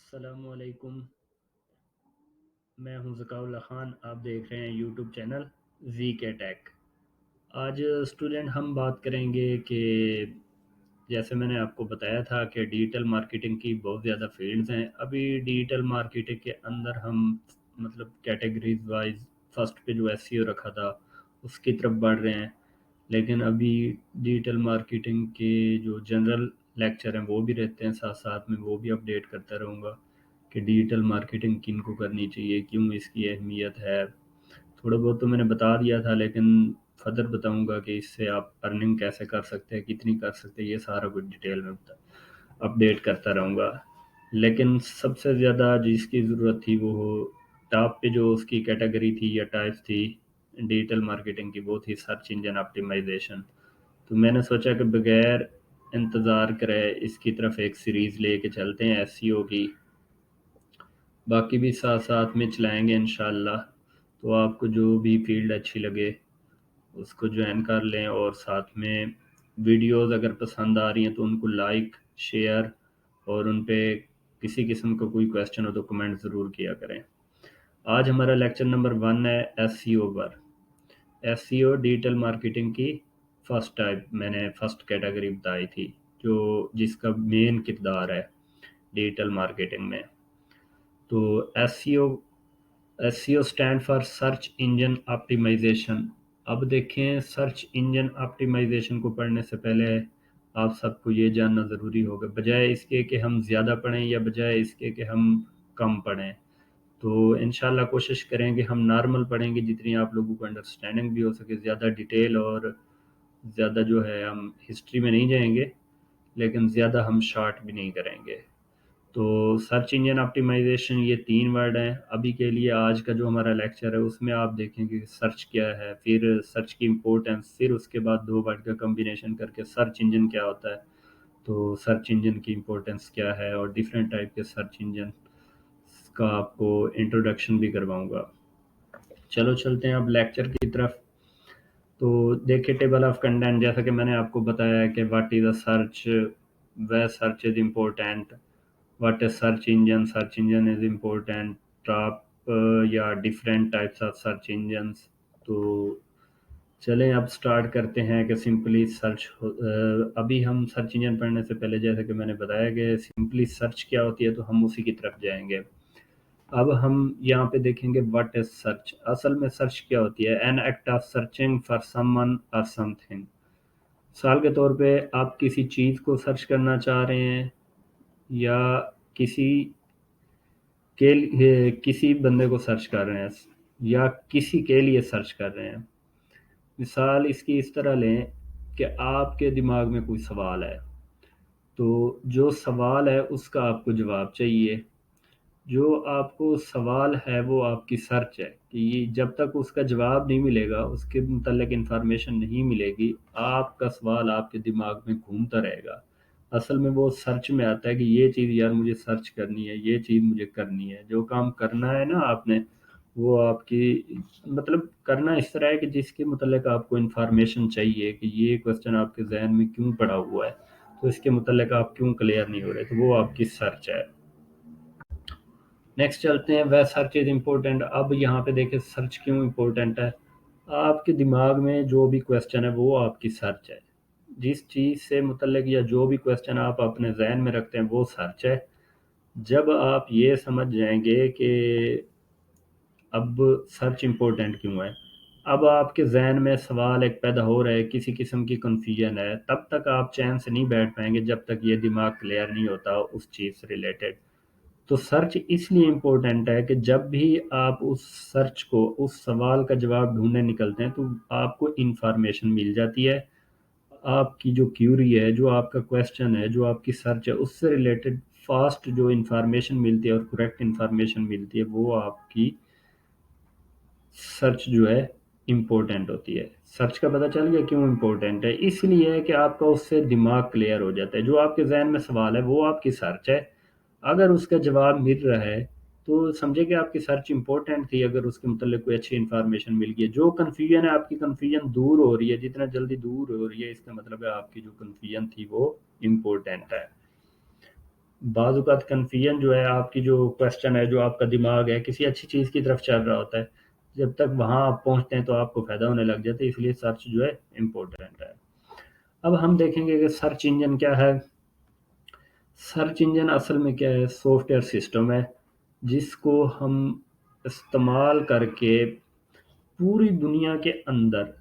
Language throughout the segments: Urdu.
السلام علیکم، میں ہوں ذکاء اللہ خان۔ آپ دیکھ رہے ہیں یوٹیوب چینل زی کے ٹیک۔ آج اسٹوڈنٹ ہم بات کریں گے کہ جیسے میں نے آپ کو بتایا تھا کہ ڈیجیٹل مارکیٹنگ کی بہت زیادہ فیلڈز ہیں۔ ابھی ڈیجیٹل مارکیٹنگ کے اندر ہم مطلب کیٹیگریز وائز فرسٹ پہ جو ایس سی او رکھا تھا اس کی طرف بڑھ رہے ہیں، لیکن ابھی ڈیجیٹل مارکیٹنگ کے جو جنرل لیکچر ہیں وہ بھی رہتے ہیں، ساتھ ساتھ میں وہ بھی اپڈیٹ کرتا رہوں گا کہ ڈیجیٹل مارکیٹنگ کن کو کرنی چاہیے، کیوں اس کی اہمیت ہے۔ تھوڑا بہت تو میں نے بتا دیا تھا، لیکن فردر بتاؤں گا کہ اس سے آپ ارننگ کیسے کر سکتے ہیں، کتنی کر سکتے ہیں، یہ سارا کچھ ڈیٹیل میں اپڈیٹ کرتا رہوں گا۔ لیکن سب سے زیادہ جس کی ضرورت تھی وہ ٹاپ پہ جو اس کی کیٹیگری تھی یا ٹائپس تھی ڈیجیٹل مارکیٹنگ کی، وہ تھی سرچ انجن آپٹیمائزیشن۔ تو میں نے سوچا کہ بغیر انتظار کرے اس کی طرف ایک سیریز لے کے چلتے ہیں ایس سی او کی، باقی بھی ساتھ ساتھ میں چلائیں گے انشاءاللہ۔ تو آپ کو جو بھی فیلڈ اچھی لگے اس کو جوائن کر لیں، اور ساتھ میں ویڈیوز اگر پسند آ رہی ہیں تو ان کو لائک شیئر، اور ان پہ کسی قسم کا کوئی کویسچن ہو تو کمنٹ ضرور کیا کریں۔ آج ہمارا لیکچر نمبر 1 ہے ایس سی او پر۔ ایس سی او ڈیجیٹل مارکیٹنگ کی فرسٹ ٹائپ میں نے فرسٹ کیٹیگری بتائی تھی، جو جس کا مین کردار ہے ڈیجیٹل مارکیٹنگ میں۔ تو S C O stand for search engine optimization. اب دیکھیں، سرچ انجن آپٹیمائزیشن کو پڑھنے سے پہلے آپ سب کو یہ جاننا ضروری ہوگا، بجائے اس کے کہ ہم زیادہ پڑھیں یا بجائے اس کے کہ ہم کم پڑھیں، تو انشاءاللہ کوشش کریں کہ ہم نارمل پڑھیں گے جتنی آپ لوگوں کو انڈرسٹینڈنگ بھی ہو سکے۔ زیادہ ڈیٹیل اور زیادہ جو ہے ہم ہسٹری میں نہیں جائیں گے، لیکن زیادہ ہم شارٹ بھی نہیں کریں گے۔ تو سرچ انجن آپٹیمائزیشن یہ 3 ورڈ ہیں ابھی کے لیے۔ آج کا جو ہمارا لیکچر ہے اس میں آپ دیکھیں گے کہ سرچ کیا ہے، پھر سرچ کی امپورٹنس، پھر اس کے بعد 2 ورڈ کا کمبینیشن کر کے سرچ انجن کیا ہوتا ہے، تو سرچ انجن کی امپورٹنس کیا ہے، اور ڈیفرنٹ ٹائپ کے سرچ انجن کا آپ کو انٹروڈکشن بھی کرواؤں گا۔ چلو چلتے ہیں اب لیکچر کی طرف۔ تو دیکھیں ٹیبل آف کنٹینٹ، جیسا کہ میں نے آپ کو بتایا کہ what is a search, way search is important, what is search engine, search engine is important, top یا different types of search engines. تو چلیں اب سٹارٹ کرتے ہیں کہ سمپلی سرچ۔ ابھی ہم سرچ انجن پڑھنے سے پہلے جیسا کہ میں نے بتایا کہ سمپلی سرچ کیا ہوتی ہے، تو ہم اسی کی طرف جائیں گے۔ اب ہم یہاں پہ دیکھیں گے واٹ از سرچ۔ اصل میں سرچ کیا ہوتی ہے؟ An act of searching for some one اور سم تھنگ۔ مثال کے طور پہ آپ کسی چیز کو سرچ کرنا چاہ رہے ہیں، یا کسی کسی بندے کو سرچ کر رہے ہیں، یا کسی کے لیے سرچ کر رہے ہیں۔ مثال اس کی اس طرح لیں کہ آپ کے دماغ میں کوئی سوال ہے، تو جو سوال ہے اس کا آپ کو جواب چاہیے۔ جو آپ کو سوال ہے وہ آپ کی سرچ ہے، کہ یہ جب تک اس کا جواب نہیں ملے گا، اس کے متعلق انفارمیشن نہیں ملے گی، آپ کا سوال آپ کے دماغ میں گھومتا رہے گا۔ اصل میں وہ سرچ میں آتا ہے کہ یہ چیز یار مجھے سرچ کرنی ہے، یہ چیز مجھے کرنی ہے۔ جو کام کرنا ہے نا آپ نے، وہ آپ کی مطلب کرنا اس طرح ہے کہ جس کے متعلق آپ کو انفارمیشن چاہیے، کہ یہ کوسچن آپ کے ذہن میں کیوں پڑا ہوا ہے، تو اس کے متعلق آپ کیوں کلیئر نہیں ہو رہے، تو وہ آپ کی سرچ ہے۔ نیکسٹ چلتے ہیں، وے سرچ از امپورٹنٹ۔ اب یہاں پہ دیکھیں سرچ کیوں امپورٹنٹ ہے۔ آپ کے دماغ میں جو بھی کویسچن ہے وہ آپ کی سرچ ہے۔ جس چیز سے متعلق یا جو بھی کویسچن آپ اپنے ذہن میں رکھتے ہیں وہ سرچ ہے۔ جب آپ یہ سمجھ جائیں گے کہ اب سرچ امپورٹنٹ کیوں ہے، اب آپ کے ذہن میں سوال ایک پیدا ہو رہا ہے، کسی قسم کی کنفیوژن ہے، تب تک آپ چین سے نہیں بیٹھ پائیں گے جب تک یہ دماغ کلیئر نہیں ہوتا اس چیز سے ریلیٹڈ۔ تو سرچ اس لیے امپورٹنٹ ہے کہ جب بھی آپ اس سرچ کو، اس سوال کا جواب ڈھونڈنے نکلتے ہیں، تو آپ کو انفارمیشن مل جاتی ہے۔ آپ کی جو کیوری ہے، جو آپ کا کویسچن ہے، جو آپ کی سرچ ہے، اس سے ریلیٹڈ فاسٹ جو انفارمیشن ملتی ہے اور کریکٹ انفارمیشن ملتی ہے، وہ آپ کی سرچ جو ہے امپورٹنٹ ہوتی ہے۔ سرچ کا پتہ چل گیا کیوں امپورٹنٹ ہے؟ اس لیے ہے کہ آپ کا اس سے دماغ کلیئر ہو جاتا ہے۔ جو آپ کے ذہن میں سوال ہے وہ آپ کی سرچ ہے، اگر اس کا جواب مل رہا ہے تو سمجھے کہ آپ کی سرچ امپورٹنٹ تھی، اگر اس کے متعلق کوئی اچھی انفارمیشن مل گئی۔ جو کنفیوژن ہے، آپ کی کنفیوژن دور ہو رہی ہے، جتنا جلدی دور ہو رہی ہے، اس کا مطلب ہے آپ کی جو کنفیوژن تھی وہ امپورٹنٹ ہے۔ بعض اوقات کنفیوژن جو ہے آپ کی جو کوشچن ہے جو آپ کا دماغ ہے کسی اچھی چیز کی طرف چل رہا ہوتا ہے، جب تک وہاں آپ پہنچتے ہیں تو آپ کو فائدہ ہونے لگ جاتا ہے، اس لیے سرچ جو ہے امپورٹنٹ ہے۔ اب ہم دیکھیں گے کہ سرچ انجن کیا ہے۔ سرچ انجن اصل میں کیا ہے، سافٹ ویئر سسٹم ہے جس کو ہم استعمال کر کے پوری دنیا کے اندر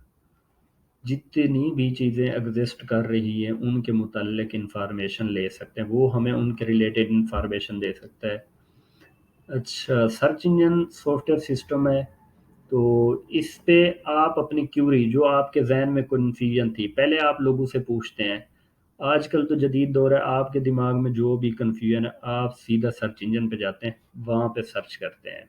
جتنی بھی چیزیں ایگزسٹ کر رہی ہیں ان کے متعلق انفارمیشن لے سکتے ہیں، وہ ہمیں ان کے ریلیٹڈ انفارمیشن دے سکتا ہے۔ اچھا، search engine soft where system ہے، تو اس پہ آپ اپنی کیوری جو آپ کے ذہن میں کنفیوژن تھی پہلے آپ لوگوں سے پوچھتے ہیں۔ آج کل تو جدید دور ہے، آپ کے دماغ میں جو بھی کنفیوژن ہے آپ سیدھا سرچ انجن پہ جاتے ہیں، وہاں پہ سرچ کرتے ہیں،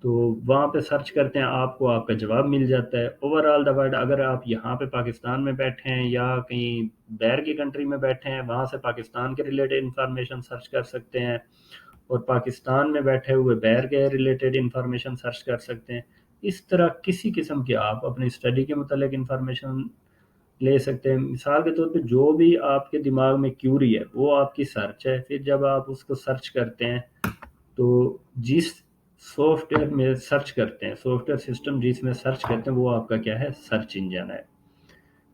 تو وہاں پہ سرچ کرتے ہیں، آپ کو آپ کا جواب مل جاتا ہے۔ اوور آل دا ورلڈ، اگر آپ یہاں پہ پاکستان میں بیٹھے ہیں یا کہیں باہر کی کنٹری میں بیٹھے ہیں، وہاں سے پاکستان کے ریلیٹڈ انفارمیشن سرچ کر سکتے ہیں، اور پاکستان میں بیٹھے ہوئے باہر کے ریلیٹڈ انفارمیشن سرچ کر سکتے ہیں۔ اس طرح کسی قسم کی آپ اپنی اسٹڈی کے متعلق انفارمیشن لے سکتے ہیں۔ مثال کے طور پہ جو بھی آپ کے دماغ میں کیوری ہے وہ آپ کی سرچ ہے، پھر جب آپ اس کو سرچ کرتے ہیں تو جس سافٹ ویئر میں سرچ کرتے ہیں، سافٹ ویئر سسٹم جس میں سرچ کرتے ہیں وہ آپ کا کیا ہے، سرچ انجن ہے۔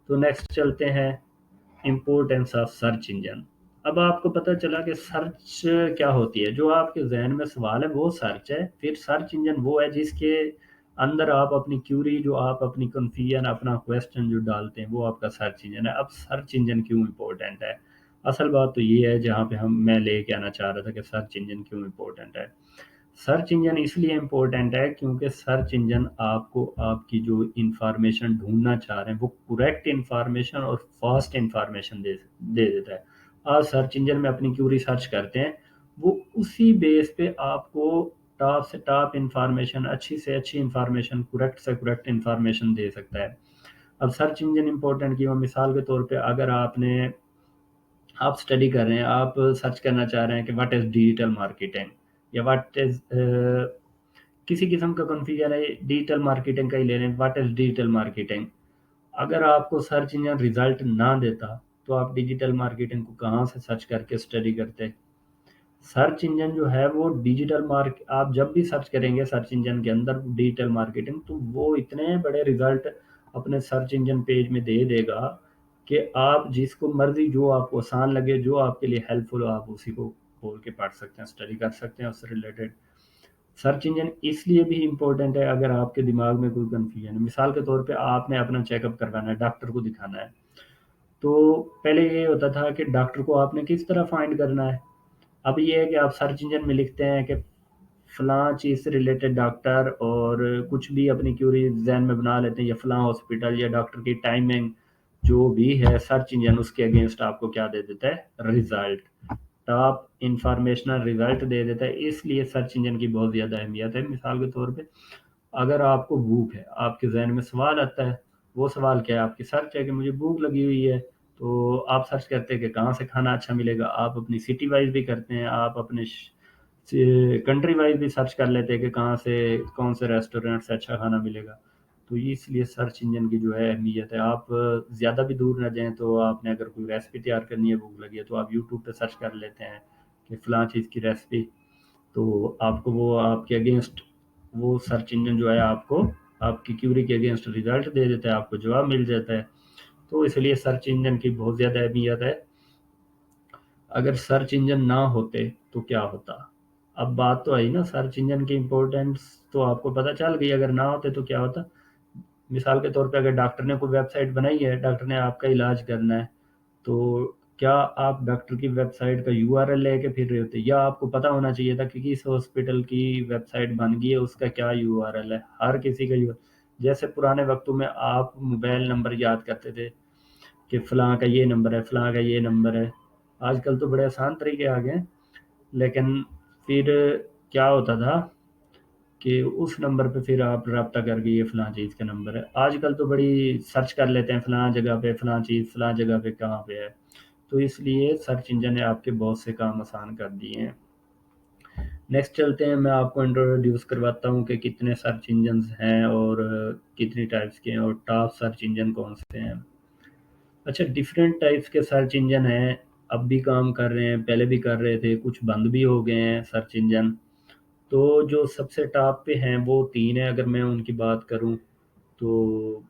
تو نیکسٹ چلتے ہیں، امپورٹینس آف سرچ انجن۔ اب آپ کو پتہ چلا کہ سرچ کیا ہوتی ہے، جو آپ کے ذہن میں سوال ہے وہ سرچ ہے، پھر سرچ انجن وہ ہے جس کے اندر آپ اپنی کیوری، جو آپ اپنی کنفیوژن، اپنا کویسچن جو ڈالتے ہیں وہ آپ کا سرچ انجن ہے۔ اب سرچ انجن کیوں امپورٹنٹ ہے، اصل بات تو یہ ہے جہاں پہ میں لے کے آنا چاہ رہا تھا کہ سرچ انجن کیوں امپورٹنٹ ہے۔ سرچ انجن اس لیے امپورٹنٹ ہے کیونکہ سرچ انجن آپ کو آپ کی جو انفارمیشن ڈھونڈنا چاہ رہے ہیں وہ کریکٹ انفارمیشن اور فاسٹ انفارمیشن دے دیتا ہے۔ آپ سرچ انجن میں اپنی کیوری سرچ کرتے ہیں، وہ اسی بیس پہ آپ کو ٹاپ سے ٹاپ انفارمیشن، اچھی سے اچھی انفارمیشن، کریکٹ سے کریکٹ انفارمیشن دے سکتا ہے۔ اب سرچ انجن امپورٹنٹ کی مثال کے طور پہ اگر آپ اسٹڈی کر رہے ہیں، آپ سرچ کرنا چاہ رہے ہیں کہ واٹ از ڈیجیٹل مارکیٹنگ، یا واٹ از کسی قسم کا کنفیوژن ہے ڈیجیٹل مارکیٹنگ کا ہی لے لیں، واٹ از ڈیجیٹل مارکیٹنگ، اگر آپ کو سرچ انجن ریزلٹ نہ دیتا تو آپ ڈیجیٹل مارکیٹنگ کو کہاں سے سرچ کر کے اسٹڈی کرتے۔ سرچ انجن جو ہے وہ ڈیجیٹل آپ جب بھی سرچ کریں گے سرچ انجن کے اندر ڈیجیٹل مارکیٹنگ، تو وہ اتنے بڑے ریزلٹ اپنے سرچ انجن پیج میں دے دے گا کہ آپ جس کو مرضی، جو آپ کو آسان لگے، جو آپ کے لیے ہیلپ فل ہو، آپ اسی کو کھول کے پڑھ سکتے ہیں، اسٹڈی کر سکتے ہیں اس سے ریلیٹڈ۔ سرچ انجن اس لیے بھی امپورٹنٹ ہے اگر آپ کے دماغ میں کوئی کنفیوژن ہے، مثال کے طور پہ آپ نے اپنا چیک اپ کروانا ہے، ڈاکٹر کو دکھانا ہے، تو پہلے یہ ہوتا تھا کہ ڈاکٹر کو آپ نے کس طرح فائنڈ کرنا ہے۔ اب یہ ہے کہ آپ سرچ انجن میں لکھتے ہیں کہ فلاں چیز سے ریلیٹڈ ڈاکٹر، اور کچھ بھی اپنی کیوری ذہن میں بنا لیتے ہیں، یا فلاں ہاسپٹل یا ڈاکٹر کی ٹائمنگ جو بھی ہے، سرچ انجن اس کے اگینسٹ آپ کو کیا دے دیتا ہے، ریزلٹ، ٹاپ انفارمیشنل ریزلٹ دے دیتا ہے۔ اس لیے سرچ انجن کی بہت زیادہ اہمیت ہے۔ مثال کے طور پہ اگر آپ کو بھوک ہے، آپ کے ذہن میں سوال آتا ہے، وہ سوال کیا ہے، آپ کی سرچ ہے کہ مجھے بھوک لگی ہوئی ہے، تو آپ سرچ کرتے ہیں کہ کہاں سے کھانا اچھا ملے گا، آپ اپنی سٹی وائز بھی کرتے ہیں، آپ اپنے کنٹری وائز بھی سرچ کر لیتے ہیں کہ کہاں سے کون سے ریسٹورینٹ سے اچھا کھانا ملے گا۔ تو اس لیے سرچ انجن کی جو ہے اہمیت ہے۔ آپ زیادہ بھی دور نہ جائیں، تو آپ نے اگر کوئی ریسپی تیار کرنی ہے، بھوک لگی ہے، تو آپ یوٹیوب پہ سرچ کر لیتے ہیں کہ فلاں چیز کی ریسپی، تو آپ کو وہ آپ کے اگینسٹ، وہ سرچ انجن جو ہے آپ کو آپ کی کیوری کے اگینسٹ ریزلٹ دے دیتا ہے، آپ کو جواب مل جاتا ہے۔ تو اس لیے سرچ انجن کی بہت زیادہ اہمیت ہے۔ اگر سرچ انجن نہ ہوتے تو کیا ہوتا؟ اب بات تو آئی نا سرچ انجن کی امپورٹینس، تو آپ کو پتہ چل گئی اگر نہ ہوتے تو کیا ہوتا۔ مثال کے طور پہ اگر ڈاکٹر نے کوئی ویب سائٹ بنائی ہے، ڈاکٹر نے آپ کا علاج کرنا ہے، تو کیا آپ ڈاکٹر کی ویب سائٹ کا یو آر ایل لے کے پھر رہے ہوتے، یا آپ کو پتہ ہونا چاہیے تھا کہ کس ہاسپٹل کی ویب سائٹ بن گئی ہے، اس کا کیا یو آر ایل ہے، ہر کسی کا جیسے پرانے وقتوں میں آپ موبائل نمبر یاد کرتے تھے کہ فلاں کا یہ نمبر ہے، فلاں کا یہ نمبر ہے، آج کل تو بڑے آسان طریقے آ گئے ہیں، لیکن پھر کیا ہوتا تھا کہ اس نمبر پہ پھر آپ رابطہ کر کے یہ فلاں چیز کا نمبر ہے، آج کل تو بڑی سرچ کر لیتے ہیں فلاں جگہ پہ فلاں چیز فلاں جگہ پہ کہاں پہ ہے۔ تو اس لیے سرچ انجن نے آپ کے بہت سے کام آسان کر دیے ہیں۔ نیکسٹ چلتے ہیں، میں آپ کو انٹروڈیوس کرواتا ہوں کہ کتنے سرچ انجنز ہیں اور کتنی ٹائپس کے ہیں، اور ٹاپ سرچ انجن کون سے ہیں۔ اچھا، ڈیفرنٹ ٹائپس کے سرچ انجن ہیں۔ اب بھی کام کر رہے ہیں، پہلے بھی کر رہے تھے، کچھ بند بھی ہو گئے ہیں سرچ انجن۔ تو جو سب سے ٹاپ پہ ہیں وہ 3 ہیں، اگر میں ان کی بات کروں تو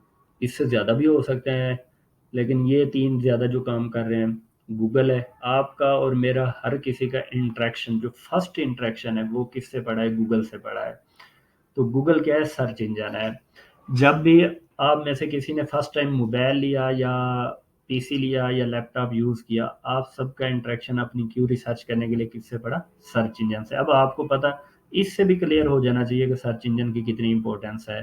اس سے زیادہ بھی ہو سکتے ہیں، لیکن یہ 3 زیادہ جو کام کر رہے ہیں۔ گوگل ہے، آپ کا اور میرا ہر کسی کا انٹریکشن، جو فرسٹ انٹریکشن ہے وہ کس سے پڑا ہے؟ گوگل سے پڑا ہے۔ تو گوگل کیا ہے؟ سرچ انجن ہے۔ جب بھی آپ میں سے کسی نے فرسٹ ٹائم موبائل لیا یا پی سی لیا یا لیپ ٹاپ یوز کیا، آپ سب کا انٹریکشن اپنی کیوری سرچ کرنے کے لیے کس سے پڑا؟ سرچ انجن سے۔ اب آپ کو پتا اس سے بھی کلیئر ہو جانا چاہیے کہ سرچ انجن کی کتنی امپورٹنس ہے۔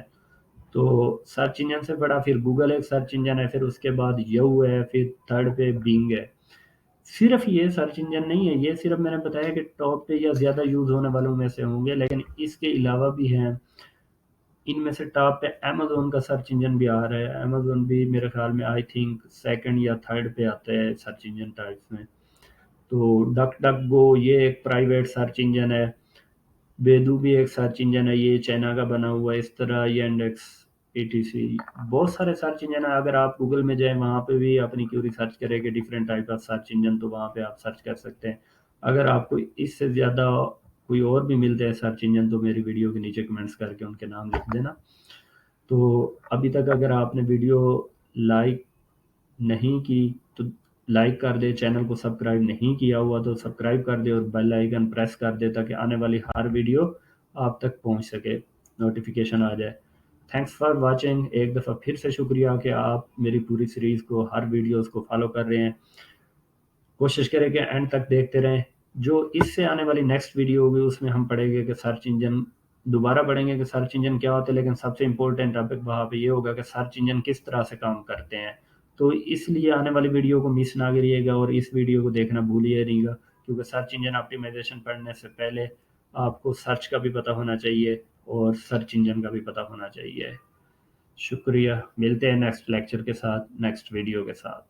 تو سرچ انجن سے پڑا، پھر گوگل ایک سرچ انجن ہے، پھر اس کے بعد یو ہے، پھر تھرڈ پہ بینگ ہے۔ صرف یہ سرچ انجن نہیں ہے، یہ صرف میں نے بتایا کہ ٹاپ پہ یا زیادہ یوز ہونے والوں میں سے ہوں گے، لیکن اس کے علاوہ بھی ہیں۔ ان میں سے ٹاپ پہ امیزون کا سرچ انجن بھی آ رہا ہے، امیزون بھی میرے خیال میں آئی تھنک سیکنڈ یا تھرڈ پہ آتا ہے سرچ انجن ٹائپس میں۔ تو ڈک ڈک گو یہ ایک پرائیویٹ سرچ انجن ہے، بیدو بھی ایک سرچ انجن ہے، یہ چائنا کا بنا ہوا ہے، اس طرح یہ انڈیکس اے ٹی سی، بہت سارے سرچ انجن ہیں۔ اگر آپ گوگل میں جائیں وہاں پہ بھی اپنی کیوری سرچ کریں کہ different type of search engine, تو وہاں پہ آپ سرچ کر سکتے ہیں۔ اگر آپ کو اس سے زیادہ کوئی اور بھی ملتے ہیں سرچ انجن تو میری ویڈیو کے نیچے کمنٹس کر کے ان کے نام لکھ دینا۔ تو ابھی تک اگر آپ نے ویڈیو لائک نہیں کی تو لائک کر دے، چینل کو سبسکرائب نہیں کیا ہوا تو سبسکرائب کر دے اور بیل آئیکن پریس کر دے تاکہ آنے والی ہر ویڈیو آپ تک پہنچ سکے، نوٹیفیکیشن آ جائے۔ تھینکس فار واچنگ، ایک دفعہ پھر سے شکریہ کہ آپ میری پوری سیریز کو، ہر ویڈیوز کو فالو کر رہے ہیں۔ کوشش کریں کہ اینڈ تک دیکھتے رہیں۔ جو اس سے آنے والی نیکسٹ ویڈیو ہوگی اس میں ہم پڑھیں گے کہ سرچ انجن، دوبارہ پڑھیں گے کہ سرچ انجن کیا ہوتا ہے، لیکن سب سے امپورٹنٹ ٹاپک وہاں پہ یہ ہوگا کہ سرچ انجن کس طرح سے کام کرتے ہیں۔ تو اس لیے آنے والی ویڈیو کو مس نہ کریے گا اور اس ویڈیو کو دیکھنا بھولیے نہیں گا، کیونکہ سرچ انجن آپٹیمائزیشن پڑھنے سے پہلے آپ کو سرچ کا بھی پتہ ہونا چاہیے اور سرچ انجن کا بھی پتہ ہونا چاہیے۔ شکریہ، ملتے ہیں نیکسٹ لیکچر کے ساتھ، نیکسٹ ویڈیو کے ساتھ۔